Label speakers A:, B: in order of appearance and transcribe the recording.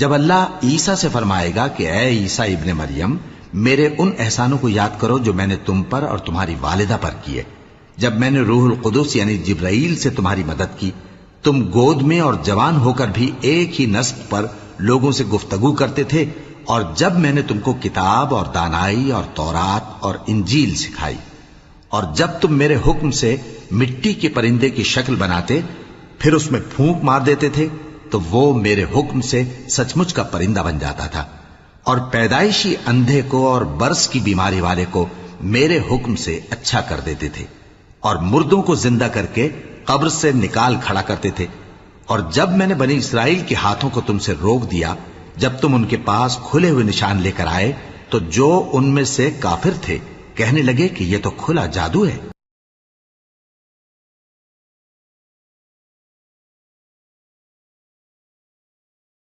A: جب اللہ عیسیٰ سے فرمائے گا کہ اے عیسیٰ ابن مریم، میرے ان احسانوں کو یاد کرو جو میں نے تم پر اور تمہاری والدہ پر کیے، جب میں نے روح القدس یعنی جبرائیل سے تمہاری مدد کی، تم گود میں اور جوان ہو کر بھی ایک ہی نسب پر لوگوں سے گفتگو کرتے تھے، اور جب میں نے تم کو کتاب اور دانائی اور تورات اور انجیل سکھائی، اور جب تم میرے حکم سے مٹی کے پرندے کی شکل بناتے پھر اس میں پھونک مار دیتے تھے تو وہ میرے حکم سے سچ مچ کا پرندہ بن جاتا تھا، اور پیدائشی اندھے کو اور برس کی بیماری والے کو میرے حکم سے اچھا کر دیتے تھے، اور مردوں کو زندہ کر کے قبر سے نکال کھڑا کرتے تھے۔ اور جب میں نے بنی اسرائیل کے ہاتھوں کو تم سے روک دیا، جب تم ان کے پاس کھلے ہوئے نشان لے کر آئے، تو جو ان میں سے کافر تھے کہنے لگے کہ یہ تو کھلا جادو ہے،